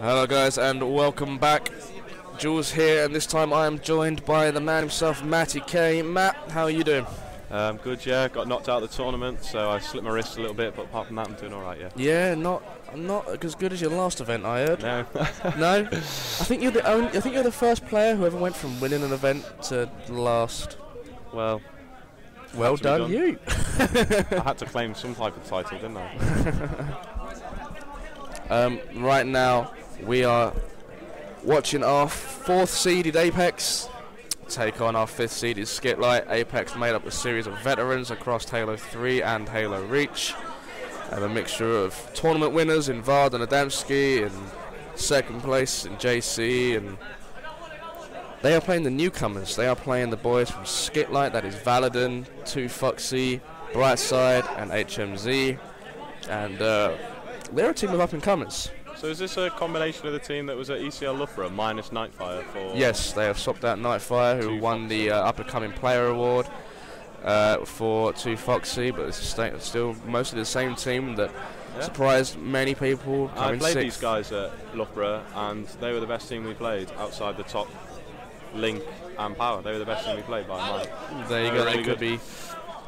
Hello guys and welcome back. Jules here, and this time I am joined by the man himself, Matty K. Matt, how are you doing? Good, yeah. Got knocked out of the tournament, so I slipped my wrist a little bit, but apart from that, I'm doing all right, yeah. Yeah, not as good as your last event, I heard. No. No? I think you're the first player who ever went from winning an event to last. Well done, you. I had to claim some type of title, didn't I? Right now, we are watching our 4th seeded Apex take on our 5th seeded SkitLite. Apex made up a series of veterans across Halo 3 and Halo Reach, and a mixture of tournament winners in Vard and Adamski, and second place in JC, and they are playing the newcomers. They are playing the boys from SkitLite, that is Valadan, 2Foxy, Brightside, and HMZ, and they're a team of up-and-comers. So is this a combination of the team that was at ECL Loughborough minus Nightfire for... Yes, they have swapped out Nightfire, who won the up-and-coming player award for 2Foxy, but it's still mostly the same team that surprised many people. I played these guys at Loughborough, and they were the best team we played outside the top Link and Power. They were the best team we played by a mile. There you go. Really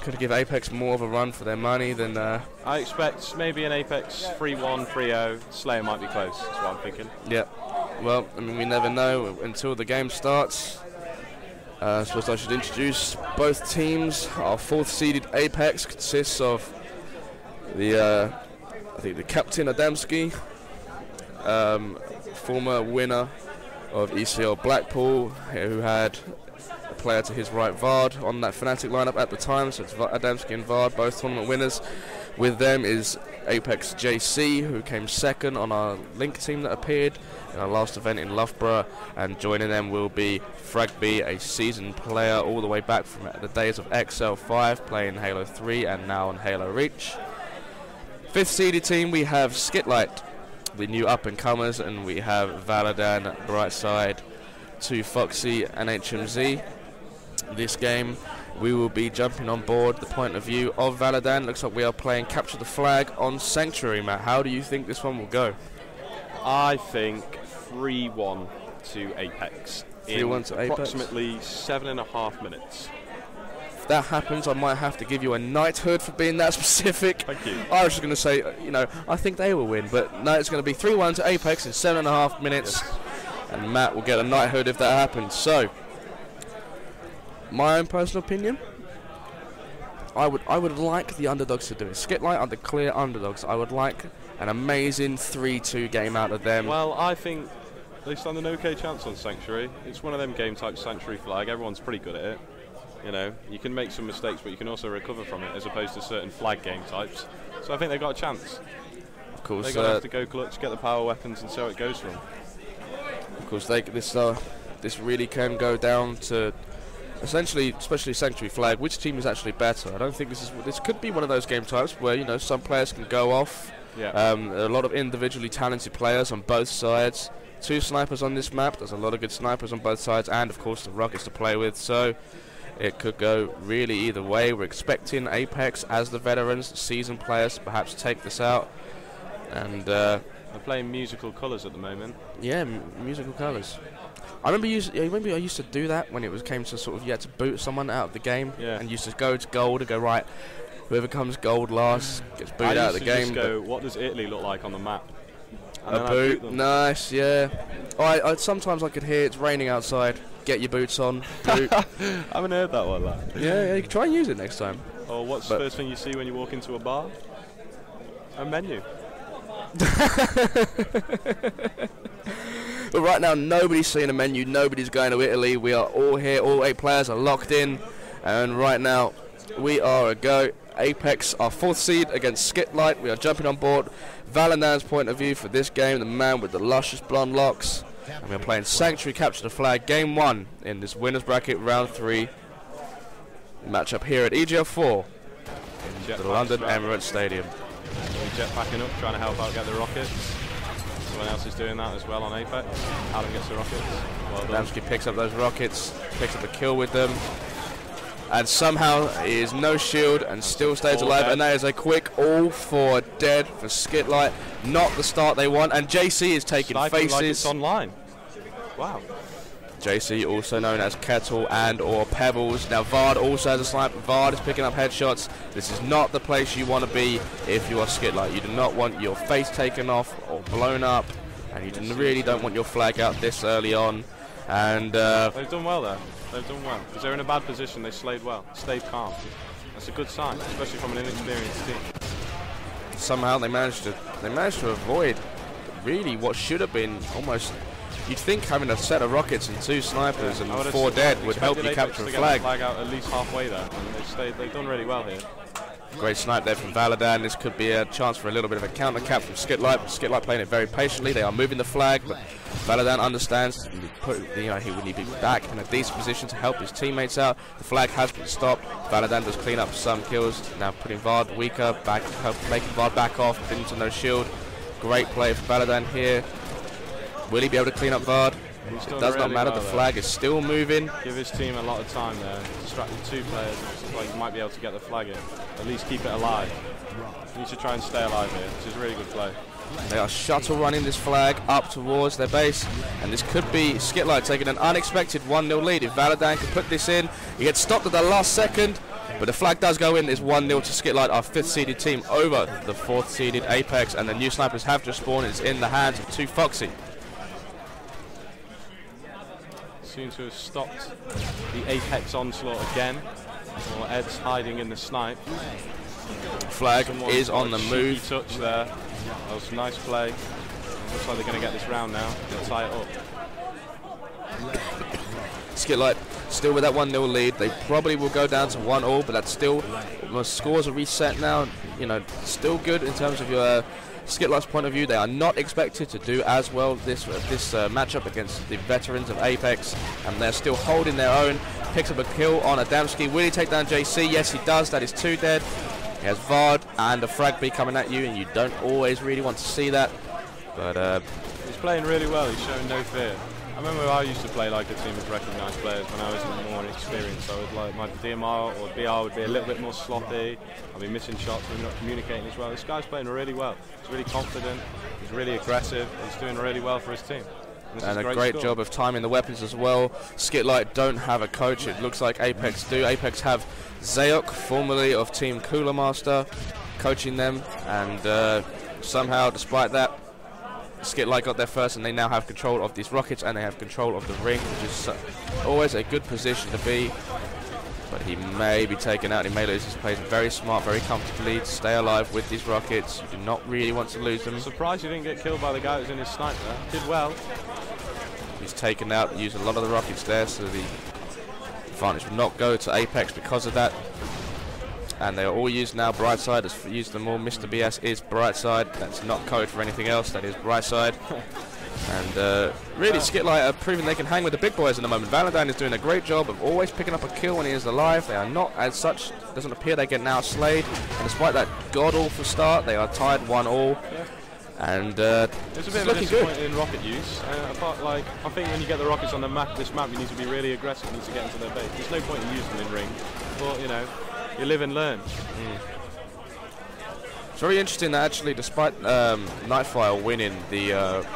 could give Apex more of a run for their money than... I expect maybe an Apex 3-1, 3-0. Slayer might be close, that's what I'm thinking. Yeah. Well, I mean, we never know until the game starts. I suppose I should introduce both teams. Our 4th seeded Apex consists of the I think the captain Adamski, former winner of ECL Blackpool, who had a player to his right, Vard, on that Fnatic lineup at the time, so it's Adamski and Vard, both tournament winners. With them is Apex JC, who came second on our Link team that appeared in our last event in Loughborough, and joining them will be Fragby, a seasoned player all the way back from the days of XL5, playing Halo 3 and now on Halo Reach. 5th seeded team, we have SkitLite, the new up-and-comers, and we have Valadan, Brightside, 2Foxy, and HMZ. This game, we will be jumping on board the point of view of Valadan. Looks like we are playing Capture the Flag on Sanctuary, Matt. How do you think this one will go? I think 3-1 to Apex. 3-1 to Apex? Approximately 7.5 minutes. If that happens, I might have to give you a knighthood for being that specific. Thank you. I was just going to say, I think they will win, but no, it's going to be 3-1 to Apex in 7.5 minutes. Yes. And Matt will get a knighthood if that happens. So, my own personal opinion, I would like the underdogs to do it. SkitLite are the clear underdogs. I would like an amazing 3-2 game out of them. Well, I think they stand an okay chance on Sanctuary. It's one of them game types, Sanctuary Flag. Everyone's pretty good at it. You know, you can make some mistakes, but you can also recover from it, as opposed to certain flag game types. So I think they've got a chance. Of course, they're going to have to go clutch, get the power weapons, and see how it goes for them. Of course, this really can go down to essentially, especially Sanctuary Flag, which team is actually better. I don't think this could be one of those game types where some players can go off. Yeah. A lot of individually talented players on both sides. 2 snipers on this map. There's a lot of good snipers on both sides, and of course the rockets to play with. So it could go really either way. We're expecting Apex, as the veterans, seasoned players, to perhaps take this out. And they're playing musical colours at the moment. Yeah, musical colours. I remember I used to do that when it came to sort of you had to boot someone out of the game, and used to go to gold and go, right, whoever comes gold last gets booted out of the game. Just go, what does Italy look like on the map? And a boot, nice, yeah. Sometimes I could hear it's raining outside. Get your boots on, boot. I haven't heard that one. Yeah, you can try and use it next time. Oh, what's the first thing you see when you walk into a bar? A menu. But right now, nobody's seeing a menu. Nobody's going to Italy. We are all here. All 8 players are locked in. And right now, we are a go. Apex, our 4th seed against SkitLite. We are jumping on board Valadan's point of view for this game. The man with the luscious blonde locks. And we are playing Sanctuary Capture the Flag, Game 1 in this winners bracket, Round 3 matchup here at EGL4 in the London Emirates Stadium. Jetpacking up, trying to help out get the rockets. Someone else is doing that as well on Apex. Adam gets the rockets. Well done. Adamski picks up those rockets, picks up the kill with them. and somehow he is no shield and still stays alive, and that is a quick all 4 dead for SkitLite. Not the start they want, and JC is taking faces. Like it's online. Wow. JC, also known as Kettle and or Pebbles. Now Vard also has a sniper. Vard is picking up headshots. This is not the place you want to be if you are SkitLite. You do not want your face taken off or blown up, and you really don't want your flag out this early on. And they've done well there. They've done well. Because they're in a bad position, they stayed well, stayed calm. That's a good sign, especially from an inexperienced team. Somehow they managed to avoid really what should have been almost. You'd think having a set of rockets and 2 snipers and 4 dead would help you capture a flag. Flag out at least halfway there, and they've done really well here. Great snipe there from Valadan. This could be a chance for a little bit of a counter cap from SkitLite. SkitLite playing it very patiently. They are moving the flag, but Valadan understands he would need to be back in a decent position to help his teammates out. The flag has been stopped. Valadan does clean up some kills. Now putting Vard weaker, making Vard back off, into no shield. Great play for Valadan here. Will he be able to clean up Vard? It does not matter, the flag is still moving. Give his team a lot of time there. Distracting 2 players, it's like you might be able to get the flag in. At least keep it alive. You need to try and stay alive here, which is a really good play. They are shuttle running this flag up towards their base, and this could be SkitLite taking an unexpected 1-0 lead. If Valadan can put this in, he gets stopped at the last second, but the flag does go in. It's 1-0 to SkitLite, our 5th seeded team, over the 4th seeded Apex, and the new snipers have just spawned. It's in the hands of 2Foxy. Seems to have stopped the Apex onslaught again. Or Ed's hiding in the snipe. Flag is on the move. Touch there. That was a nice play. Looks like they're going to get this round now. They'll tie it up. SkitLite still with that 1-0 lead. They probably will go down to 1-1, but that's still, the scores are reset now. You know, still good in terms of your SkitLite's point of view. They are not expected to do as well this matchup against the veterans of Apex, and they're still holding their own. Picks up a kill on Adamski. Will he take down JC? Yes, he does. That is 2 dead. He has Vard and a frag B coming at you, and you don't always really want to see that. But he's playing really well. He's showing no fear. I remember I used to play like a team of recognised players when I was more experienced. I would like my DMR or BR would be a little bit more sloppy. I'd be missing shots, maybe not communicating as well. This guy's playing really well. He's really confident. He's really aggressive. He's doing really well for his team. And a great job of timing the weapons as well. SkitLite don't have a coach. It looks like Apex do. Apex have Zayok, formerly of Team Cooler Master, coaching them, and somehow, despite that, SkitLite got there first, and they now have control of these rockets, and they have control of the ring, which is always a good position to be. But he may be taken out. He may lose his place. Very smart, very comfortably to stay alive with these rockets. You do not really want to lose them. Surprised you didn't get killed by the guy that was in his sniper. Did well. He's taken out, used a lot of the rockets there, so the advantage will not go to Apex because of that. And they are all used now. Brightside has used them all. Mr. BS is Brightside. That's not code for anything else. That is Brightside. And really, SkitLite are proving they can hang with the big boys in the moment. Valadan is doing a great job of always picking up a kill when he is alive. They are not, as such, doesn't appear they get now slayed. And despite that god-awful start, they are tied 1-1. Yeah. And it's a bit of a disappointment in rocket use. I think when you get the rockets on the map, this map, you need to be really aggressive. You need to get into their base. There's no point in using them in ring. But, you know, you live and learn. It's very interesting that actually, despite Nightfire winning the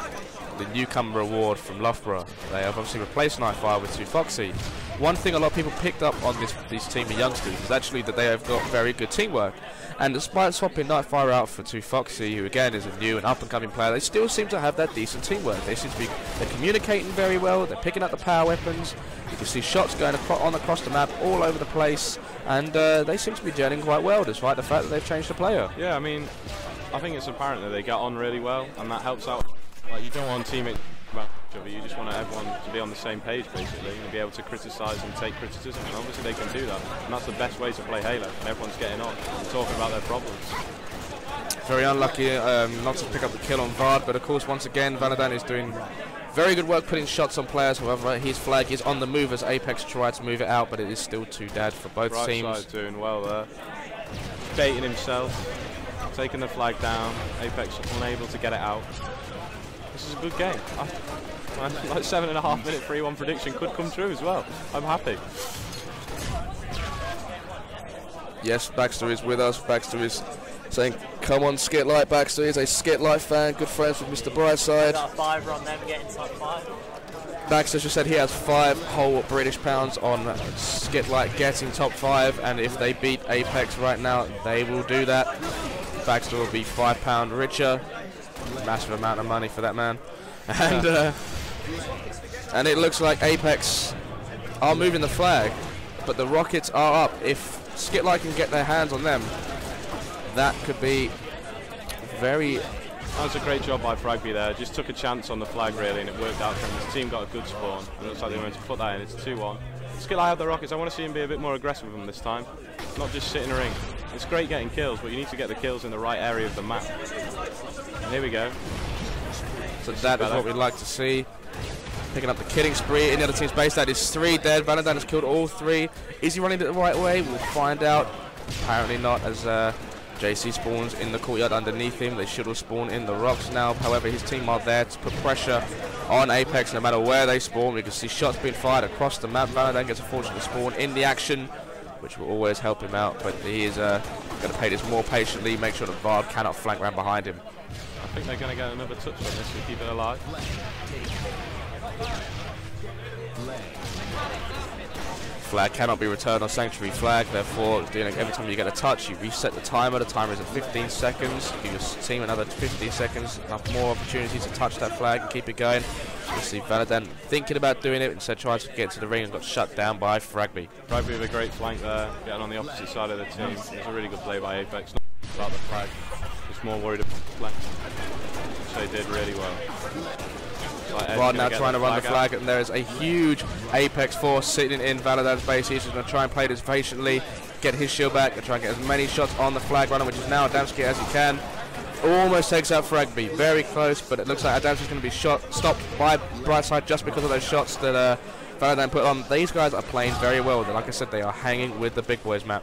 newcomer award from Loughborough, they have obviously replaced Nightfire with 2Foxy. One thing a lot of people picked up on this team of youngsters is actually that they have got very good teamwork. And despite swapping Nightfire out for 2Foxy, who again is a new and up-and-coming player, they still seem to have that decent teamwork. They seem to be communicating very well. They're picking up the power weapons. You can see shots going across the map all over the place, and they seem to be gelling quite well, despite the fact that they've changed the player. Yeah, I mean, I think it's apparent that they get on really well, and that helps out. Like, you don't want teammates about each other. You just want everyone to be on the same page, basically, and be able to criticise and take criticism. And obviously, they can do that, and that's the best way to play Halo. And everyone's getting on and talking about their problems. Very unlucky not to pick up the kill on Vard, but of course, once again, Valadan is doing very good work putting shots on players. However, his flag is on the move as Apex try to move it out, but it is still too dead for both teams. Brightside doing well there, baiting himself, taking the flag down. Apex unable to get it out. This is a good game. Like 7.5 minute 3-1 prediction could come true as well. I'm happy. Yes, Baxter is with us. Baxter is saying, come on, SkitLite. Baxter is a SkitLite fan, good friends with Mr. Brightside. Got a fiver on them getting top 5. Baxter just said he has 5 whole British pounds on SkitLite getting top 5, and if they beat Apex right now, they will do that. Baxter will be £5 richer. Massive amount of money for that man. And it looks like Apex are moving the flag, but the Rockets are up. If SkitLite can get their hands on them, that could be very... That was a great job by Fragby there. Just took a chance on the flag really, and it worked out for him. His team got a good spawn, and it looks like they wanted to put that in. It's 2-1. SkitLite have the Rockets. I want to see him be a bit more aggressive with them this time, not just sit in a ring. It's great getting kills, but you need to get the kills in the right area of the map. And here we go. So that is what we'd like to see. Picking up the killing spree in the other team's base. That is 3 dead. Valentine has killed all 3. Is he running it the right way? We'll find out. Apparently not, as JC spawns in the courtyard underneath him. They should have spawned in the rocks now. However, his team are there to put pressure on Apex no matter where they spawn. We can see shots being fired across the map. Valentine gets a fortunate spawn in the action, which will always help him out. But he is going to play this more patiently, make sure that Vard cannot flank around behind him. I think they're going to get another touch on this to keep it alive. Flag cannot be returned on Sanctuary Flag, therefore every time you get a touch you reset the timer. The timer is at 15 seconds. Give your team another 15 seconds, enough more opportunity to touch that flag and keep it going. You see Valadan thinking about doing it, instead trying to get to the ring and got shut down by Fragby. Fragby with a great flank there, getting on the opposite side of the team. It was a really good play by Apex, not about the flag, just more worried about the flank, which they did really well. Rod now trying to run the flag, and there is a huge Apex force sitting in Valadan's base. He's just going to try and play this patiently, get his shield back, and try and get as many shots on the flag runner, which is now Adamski as he can. Almost takes out Fragby, very close, but it looks like Adamski's going to be stopped by Brightside just because of those shots that Valadan put on. These guys are playing very well. Like I said, they are hanging with the big boys map.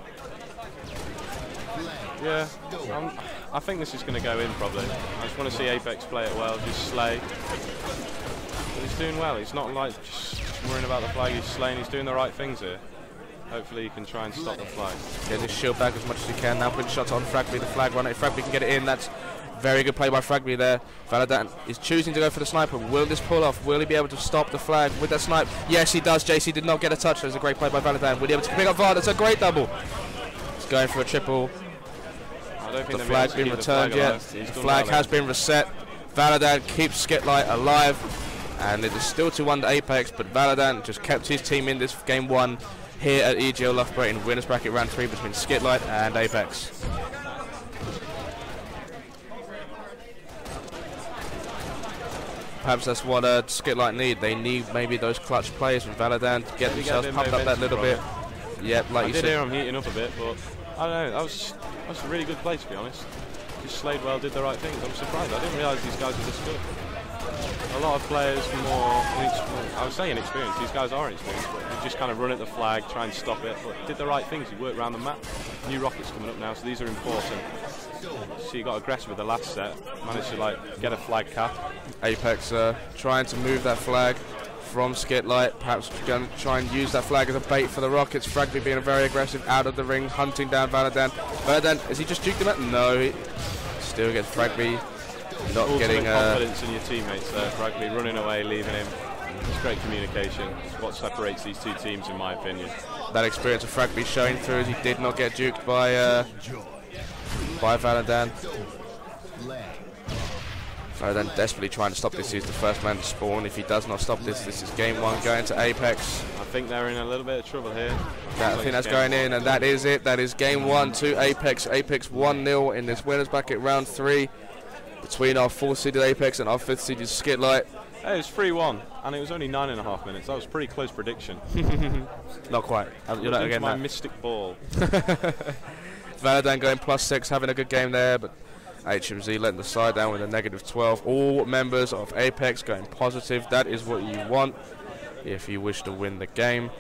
Yeah, I think this is going to go in probably. I just want to see Apex play it well, just slay. But he's doing well. He's not like just worrying about the flag. He's slaying. He's doing the right things here. Hopefully he can try and stop the flag. Get his shield back as much as he can. Now putting shots on Fragby, the flag runner. If Fragby can get it in, that's very good play by Fragby there. Valadan is choosing to go for the sniper. Will this pull off? Will he be able to stop the flag with that snipe? Yes, he does. JC did not get a touch. That was a great play by Valadan. Will he be able to pick up Vard? That's a great double. He's going for a triple. The flag's been returned yet. The flag has been reset. Valadan keeps SkitLite alive, and it is still 2-1 to Apex, but Valadan just kept his team in this game 1 here at EGL4 in winners bracket round 3 between SkitLite and Apex. Perhaps that's what SkitLite need. They need maybe those clutch players from Valadan to get themselves pumped up that little bit. Yep, like you said. I did hear him heating up a bit, but I don't know. That was a really good play, to be honest. Just slayed well, did the right things. I'm surprised. I didn't realise these guys were this good. A lot of players more, I would say inexperienced. These guys are inexperienced, but they just kind of run at the flag, try and stop it. But did the right things. He worked around the map. New rockets coming up now, so these are important. So you got aggressive with the last set. Managed to like get a flag cap. Apex trying to move that flag from SkitLite, perhaps going to try and use that flag as a bait for the Rockets. Fragby being very aggressive out of the ring, hunting down Valadan. Valadan, has he just juked him out? No, he still gets Fragby. Not getting confidence in your teammates there. Fragby running away, leaving him. It's great communication. It's what separates these two teams, in my opinion. That experience of Fragby showing through as he did not get juked by Valadan. Valadan desperately trying to stop this. He's the first man to spawn. If he does not stop this, this is game 1 going to Apex. I think they're in a little bit of trouble here. I think that's going in, and that is it. That is game 1 to Apex. Apex 1-0 in this winners bracket round 3 between our 4th seeded Apex and our 5th seeded SkitLite. Hey, it was 3-1, and it was only 9.5 minutes. That was a pretty close prediction. Not quite. You're not again. My mystic ball. Valadan going +6, having a good game there, but HMZ letting the side down with a -12. All members of Apex going positive. That is what you want if you wish to win the game.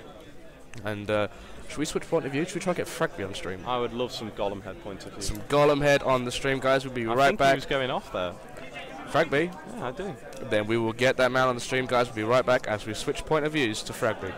And should we switch point of view? Should we try to get Fragby on stream? I would love some Golem head point of view. Some Golem head on the stream, guys. We'll be right back. I think he was going off there. Fragby? Yeah, I do. Then we will get that man on the stream, guys. We'll be right back as we switch point of views to Fragby.